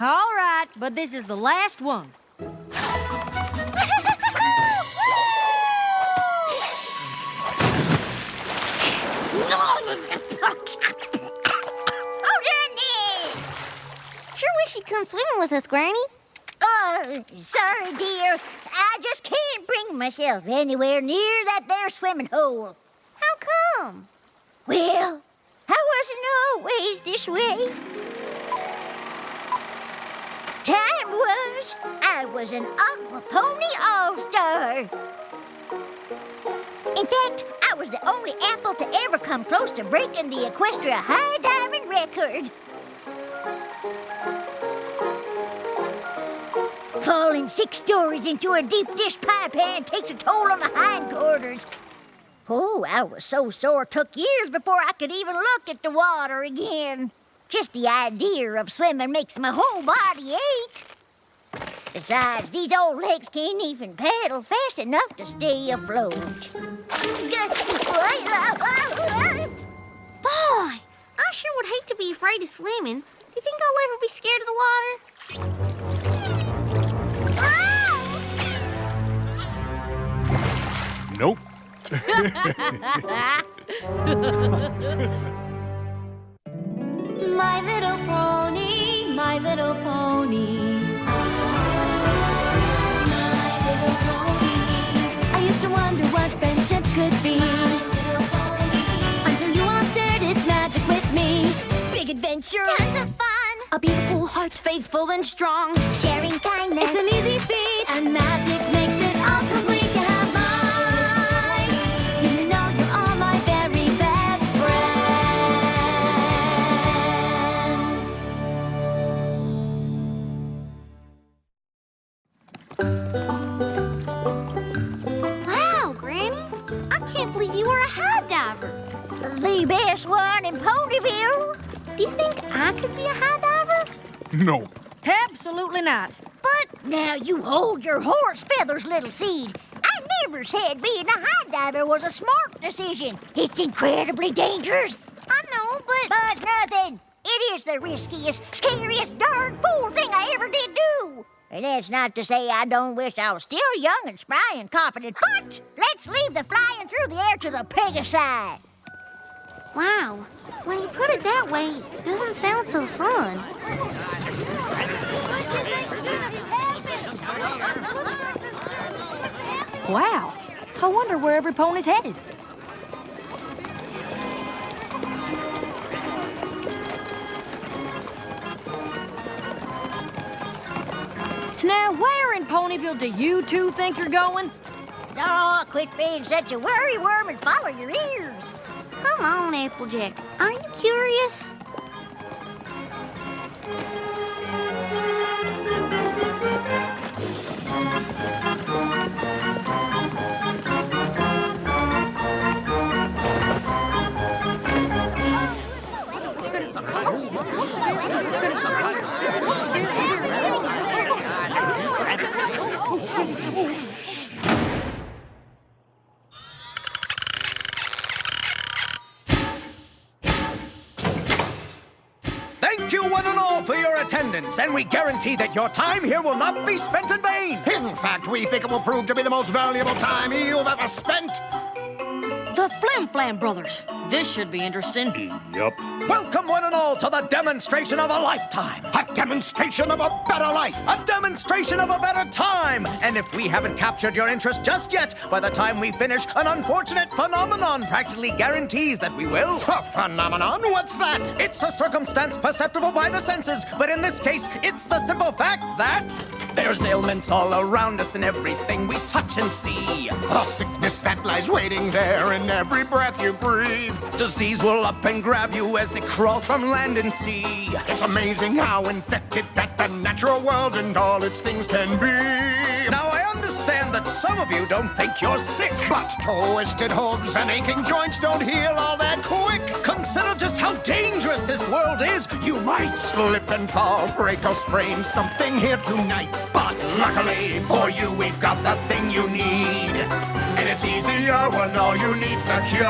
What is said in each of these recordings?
All right, but this is the last one. Sure wish you'd come swimming with us, Granny. Oh, sorry, dear. I just can't bring myself anywhere near that there swimming hole. How come? Well, I wasn't always this way. Time was, I was an aqua pony all-star. In fact, I was the only apple to ever come close to breaking the Equestria high diving record. Falling 6 stories into a deep dish pie pan takes a toll on my hindquarters. Oh, I was so sore, took years before I could even look at the water again. Just the idea of swimming makes my whole body ache. Besides, these old legs can't even paddle fast enough to stay afloat. Boy, I sure would hate to be afraid of swimming. Do you think I'll ever be scared of the water? Nope. My little pony, my little pony. My little pony. I used to wonder what friendship could be. Until you all shared its magic with me. Big adventure. Tons of fun. A beautiful heart, faithful and strong. Sharing kindness. It's an easy feat, and magic makes it all complete. You have mine. Do you know you're all my very best friends. Wow, Granny. I can't believe you were a high diver. The best one in Ponyville. Do you think I could be a high diver? Nope. Absolutely not. But now you hold your horse feathers, little seed. I never said being a high diver was a smart decision. It's incredibly dangerous. I know, but... But nothing. It is the riskiest, scariest, darn fool thing I ever did do. And that's not to say I don't wish I was still young and spry and confident. But let's leave the flying through the air to the Pegasi. Wow. When you put it that way, it doesn't sound so fun. Wow. I wonder where every pony's headed. Now, where in Ponyville do you two think you're going? Oh, quit being such a worry worm and follow your ears. Come on, Applejack. Aren't you curious? Thank you one and all for your attendance, and we guarantee that your time here will not be spent in vain. In fact, we think it will prove to be the most valuable time you've ever spent. The Flim Flam Brothers. This should be interesting. Yup. Welcome one and all to the demonstration of a lifetime. A demonstration of a better life. A demonstration of a better time. And if we haven't captured your interest just yet, by the time we finish, an unfortunate phenomenon practically guarantees that we will. A phenomenon? What's that? It's a circumstance perceptible by the senses, but in this case, it's the simple fact that there's ailments all around us in everything we touch and see. A sickness that lies waiting there in every breath you breathe. Disease will up and grab you as it crawls from land and sea. It's amazing how infected that the natural world and all its things can be. Now, I understand that some of you don't think you're sick. But twisted hooves and aching joints don't heal all that quick. Consider just how dangerous this world is. You might Slip and fall, break or sprain something here tonight. But luckily for you, we've got the thing you need. And it's easier when all you need's the cure.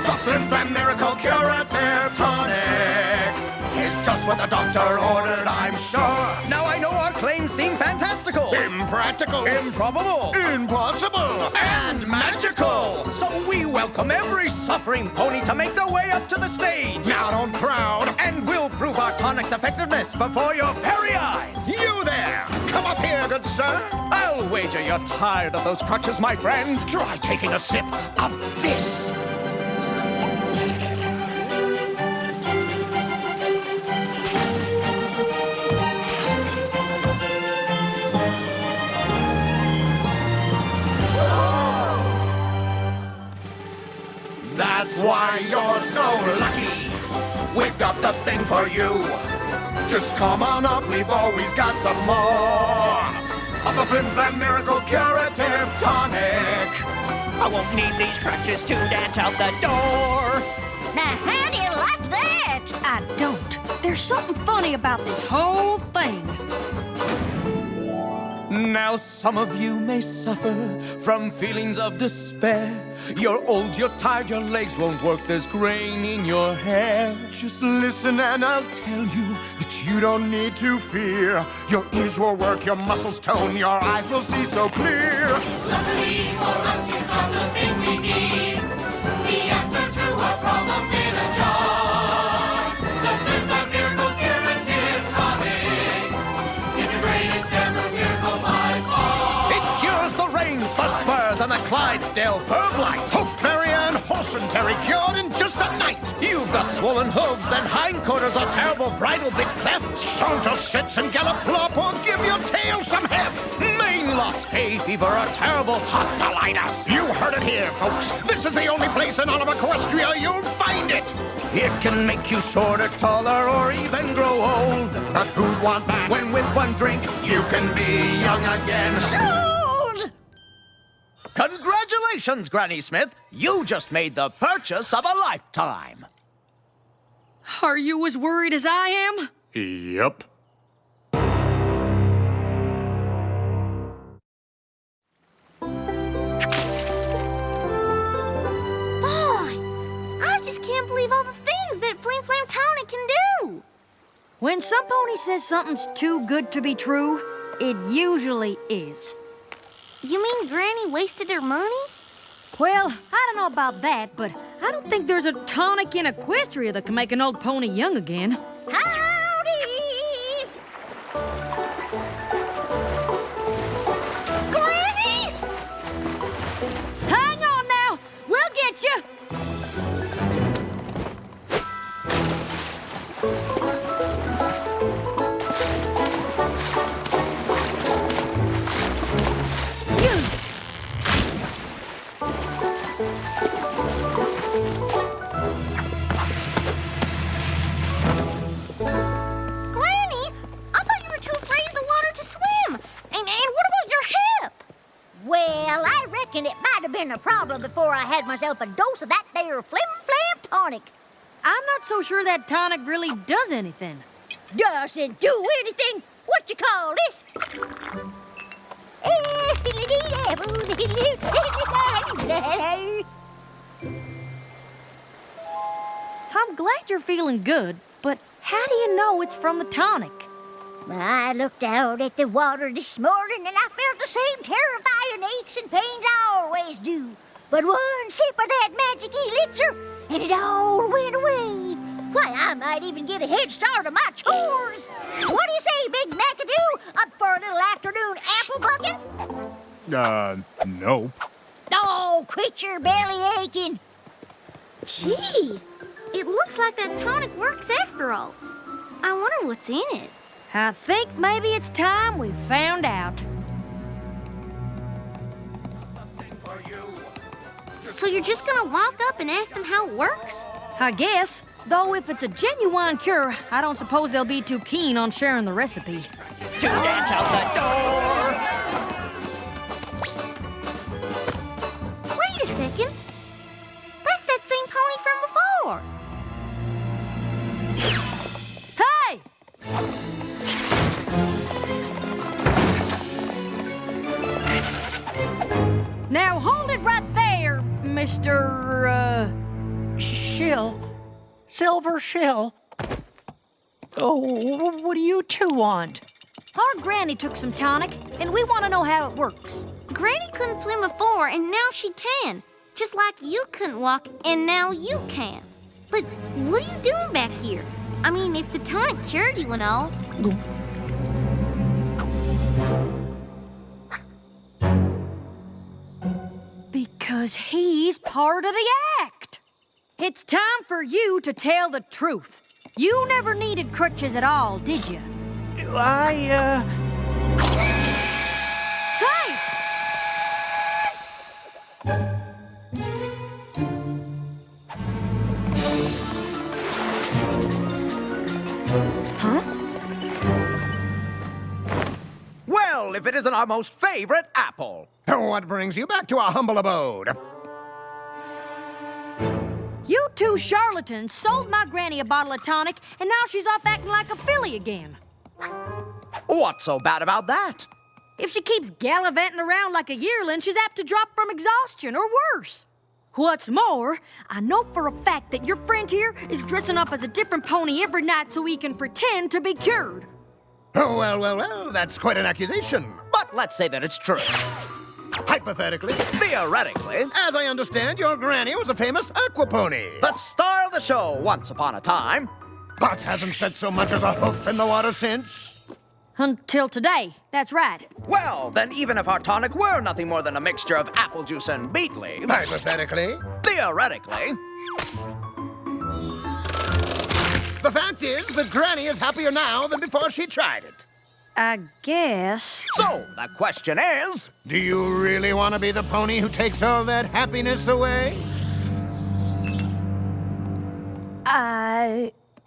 The Flim Flam Miracle Curative Tonic is just what the doctor ordered, I'm sure. Now I know our claims seem fantastical, Impractical. improbable, Impossible. and magical. So we welcome every suffering pony to make their way up to the stage. Now don't crowd. And we'll prove our tonic's effectiveness before your very eyes. You there. Come up here, good sir. I'll wager you're tired of those crutches, my friend. Try taking a sip of this. That's why you're so lucky. We've got the thing for you. Just come on up, we've always got some more of the Flim Flam Miracle Curative Tonic. I won't need these crutches to dance out the door. Now, how do you like that? I don't. There's something funny about this whole thing. Now some of you may suffer from feelings of despair. You're old, you're tired, your legs won't work, there's grain in your hair. Just listen and I'll tell you that you don't need to fear. Your ears will work, your muscles tone, your eyes will see so clear. Luckily for us, you found the thing we need. The answer to our problems in a jar. The Flim Flam Miracle Curative Tonic is the greatest ever miracle by far. It cures the rains, the spurs, and the Clydesdale fur blight. Hoof-fairy and horsentery cured in just a night. You've got swollen hooves and hindquarters, a terrible bridle bit cleft. Saunter, sits, and gallop plop or give your tail some heft. Mane loss, hay fever, a terrible tonsillitis. You heard it here, folks. This is the only place in all of Equestria you'll find it. It can make you shorter, taller, or even grow old. But who'd want that? When with one drink, you can be young again. Sold! Congratulations, Granny Smith. You just made the purchase of a lifetime. Are you as worried as I am? Yep. Boy, I just can't believe all the things that Flim Flam Tonic can do. When some pony says something's too good to be true, it usually is. You mean Granny wasted her money? Well, I don't know about that, but I don't think there's a tonic in Equestria that can make an old pony young again. Howdy! Granny! Hang on now! We'll get you! Granny, I thought you were too afraid of the water to swim. And what about your hip? Well, I reckon it might have been a problem before I had myself a dose of that there Flim Flam Tonic. I'm not so sure that tonic really does anything. Doesn't do anything. What you call this? I'm glad you're feeling good, but how do you know it's from the tonic? I looked out at the water this morning and I felt the same terrifying aches and pains I always do. But one sip of that magic elixir and it all went away. Why, I might even get a head start on my chores. What do you say, Big McAdoo? Up for a little afternoon apple bucking? Nope. Oh, quit your belly aching. Gee, it looks like that tonic works after all. I wonder what's in it. I think maybe it's time we found out. So you're just gonna walk up and ask them how it works? I guess. Though if it's a genuine cure, I don't suppose they'll be too keen on sharing the recipe. To dance out the door. Wait a second. That's that same pony from before. Hey! Now hold it right there, Mr. Shill. Silver Shill. Oh, what do you two want? Our granny took some tonic, and we want to know how it works. Granny couldn't swim before, and now she can. Just like you couldn't walk, and now you can. But what are you doing back here? I mean, if the tonic cured you and all. Because he's part of the act. It's time for you to tell the truth. You never needed crutches at all, did you? I, Hey! Huh? Well, if it isn't our most favorite apple. What brings you back to our humble abode? You two charlatans sold my granny a bottle of tonic, and now she's off acting like a filly again. What's so bad about that? If she keeps gallivanting around like a yearling, she's apt to drop from exhaustion or worse. What's more, I know for a fact that your friend here is dressing up as a different pony every night so he can pretend to be cured. Oh, well, that's quite an accusation. But let's say that it's true. Hypothetically, Theoretically, as I understand, your granny was a famous aquapony. the star of the show once upon a time. But hasn't set so much as a hoof in the water since. Until today, that's right. Well, then even if our tonic were nothing more than a mixture of apple juice and beet leaves, Hypothetically, theoretically, the fact is that Granny is happier now than before she tried it. I guess. so the question is, Do you really want to be the pony who takes all that happiness away?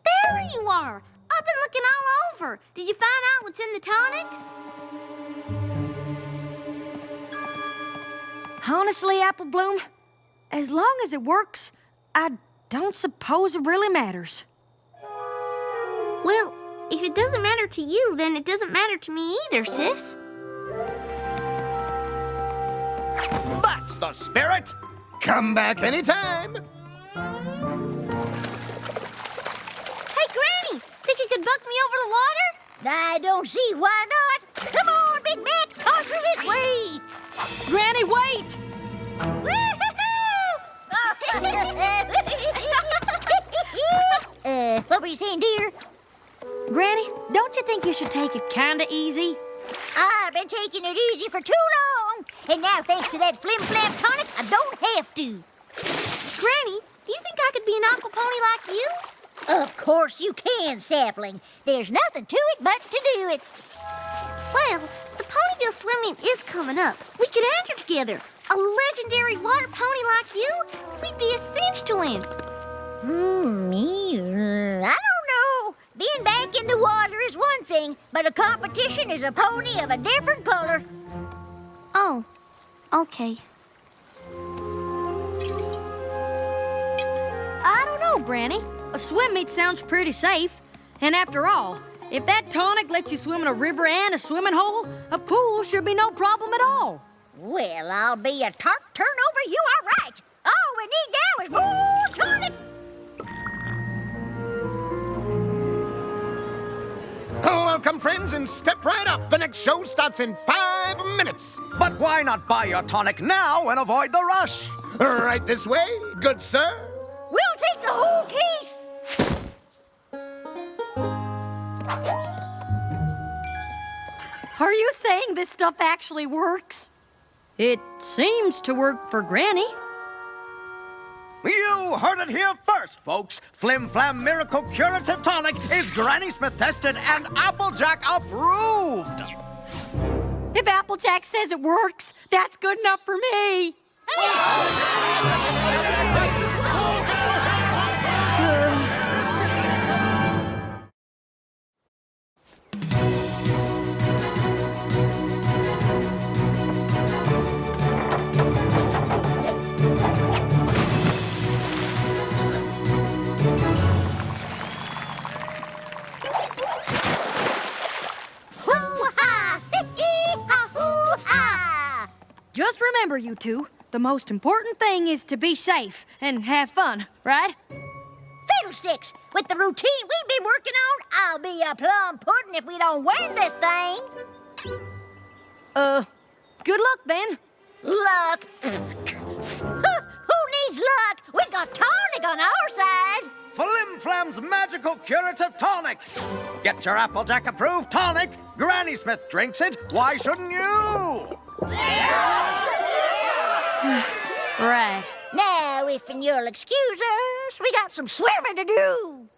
There you are. I've been looking all over. Did you find out what's in the tonic? Honestly, Apple Bloom, as long as it works, I don't suppose it really matters. Well, if it doesn't matter to you, then it doesn't matter to me either, sis. that's the spirit. Come back anytime. Hey, Granny, think you could buck me over the water? I don't see why not. Come on, Big Mac, toss her this way. Granny, wait! What were you saying, dear? Granny, don't you think you should take it kinda easy? I've been taking it easy for too long, and now thanks to that flim-flam tonic, I don't have to. Granny, do you think I could be an aqua pony like you? Of course you can, Sapling. There's nothing to it but to do it. Well, the Ponyville swim meet is coming up. We could enter together. A legendary water pony like you? We'd be a cinch to win. I don't know. Being back in the water is one thing, but a competition is a pony of a different color. Oh, okay. I don't know, Granny. A swim meet sounds pretty safe. And after all, if that tonic lets you swim in a river and a swimming hole, a pool should be no problem at all. Well, I'll be a tart turnover. You are right. All we need now is more tonic. Welcome, friends, and step right up. The next show starts in 5 minutes. But why not buy your tonic now and avoid the rush? Right this way, good sir. We'll take the whole case. Are you saying this stuff actually works? It seems to work for Granny. You heard it here first, folks. Flim Flam Miracle Curative Tonic is Granny Smith tested and Applejack approved. If Applejack says it works, that's good enough for me. Just remember, you two, the most important thing is to be safe and have fun, right? fiddlesticks! With the routine we've been working on, I'll be a plum pudding if we don't win this thing. Good luck, then. Luck? Who needs luck? We got tonic on our side. Flim Flam's magical curative tonic. Get your Applejack approved tonic. Granny Smith drinks it. Why shouldn't you? Right. Now, if you'll excuse us, we got some swimming to do.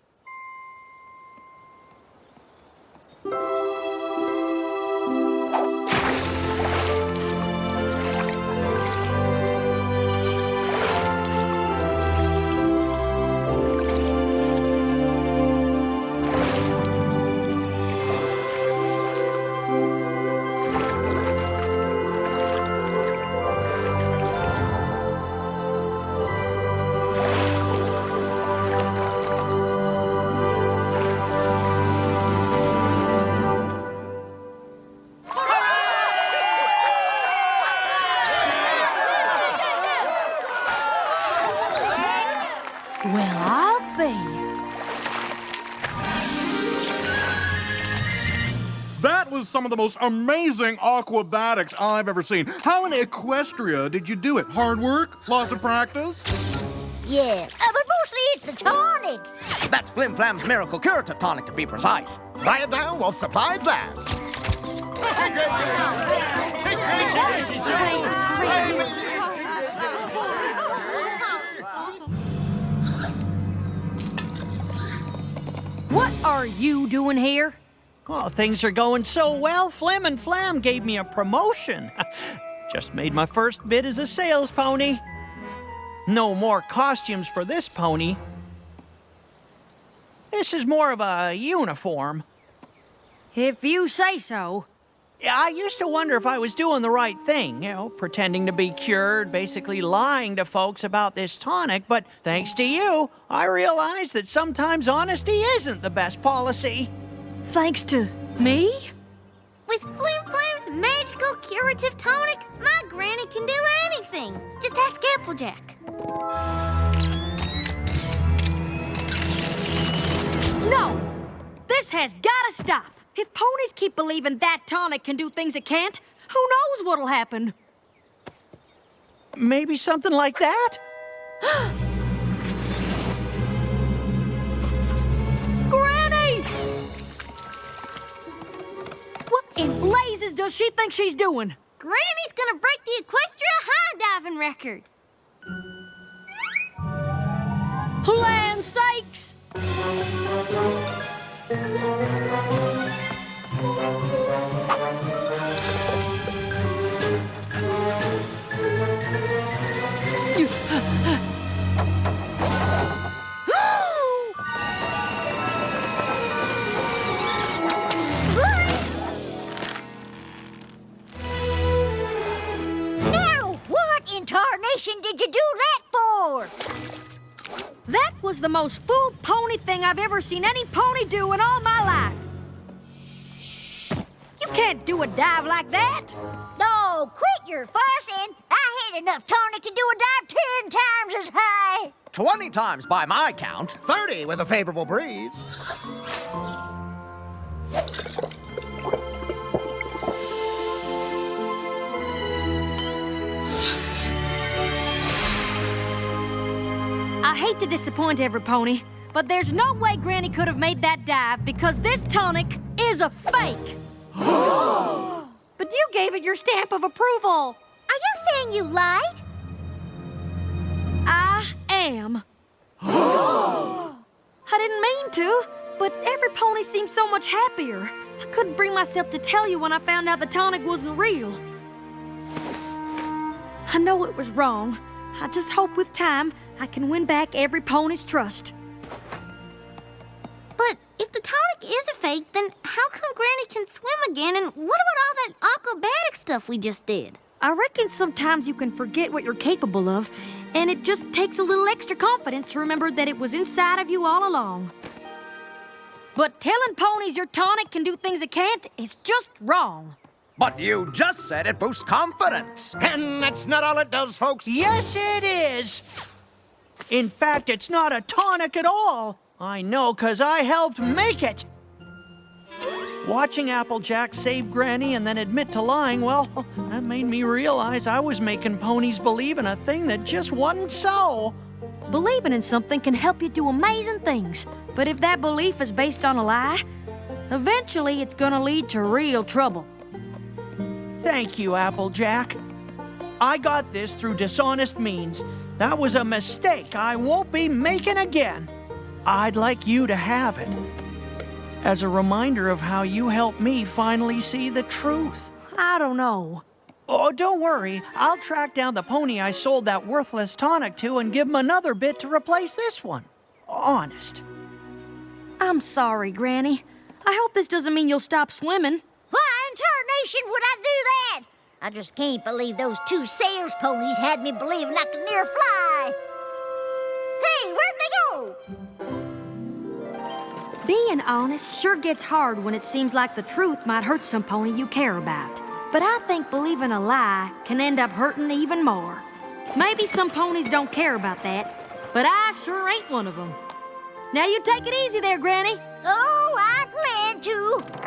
Well, I'll be. That was some of the most amazing aquabatics I've ever seen. How in Equestria did you do it? Hard work? Lots of practice? Yeah, but mostly it's the tonic. That's Flim Flam's miracle curative tonic, to be precise. Buy it now while supplies last. What are you doing here? Oh, things are going so well. Flim and Flam gave me a promotion. Just made my first bid as a sales pony. No more costumes for this pony. This is more of a uniform. If you say so. I used to wonder if I was doing the right thing, pretending to be cured, basically lying to folks about this tonic, but thanks to you, I realized that sometimes honesty isn't the best policy. Thanks to me? With Flim Flam's magical curative tonic, my granny can do anything. Just ask Applejack. No! This has gotta stop! If ponies keep believing that tonic can do things it can't, who knows what'll happen? Maybe something like that? Granny! What in blazes does she think she's doing? Granny's gonna break the Equestria high diving record. Land sakes! Now, what in tarnation did you do that for? That was the most fool pony thing I've ever seen any pony do in all my life. You can't do a dive like that. No, quit your fussing. I had enough tonic to do a dive 10 times as high. 20 times by my count. 30 with a favorable breeze. I hate to disappoint every pony, but there's no way Granny could have made that dive because this tonic is a fake. But you gave it your stamp of approval. Are you saying you lied? I am. I didn't mean to, but every pony seems so much happier. I couldn't bring myself to tell you when I found out the tonic wasn't real. I know it was wrong. I just hope with time I can win back every pony's trust. But if the tonic is a fake, then how come Granny can swim again? And what about all that aquabatic stuff we just did? I reckon sometimes you can forget what you're capable of, and it just takes a little extra confidence to remember that it was inside of you all along. But telling ponies your tonic can do things it can't is just wrong. But you just said it boosts confidence. And that's not all it does, folks. Yes, it is. In fact, it's not a tonic at all. I know 'cause I helped make it. Watching Applejack save Granny and then admit to lying, well, that made me realize I was making ponies believe in a thing that just wasn't so. Believing in something can help you do amazing things, but if that belief is based on a lie, eventually it's gonna lead to real trouble. Thank you, Applejack. I got this through dishonest means. That was a mistake I won't be making again. I'd like you to have it as a reminder of how you helped me finally see the truth. I don't know. Oh, don't worry. I'll track down the pony I sold that worthless tonic to and give him another bit to replace this one. Honest. I'm sorry, Granny. I hope this doesn't mean you'll stop swimming. Why in tarnation would I do that? I just can't believe those two sales ponies had me believing I could near fly. Hey, where'd they go? Being honest sure gets hard when it seems like the truth might hurt some pony you care about. But I think believing a lie can end up hurting even more. Maybe some ponies don't care about that, but I sure ain't one of them. Now you take it easy there, Granny. Oh, I plan to.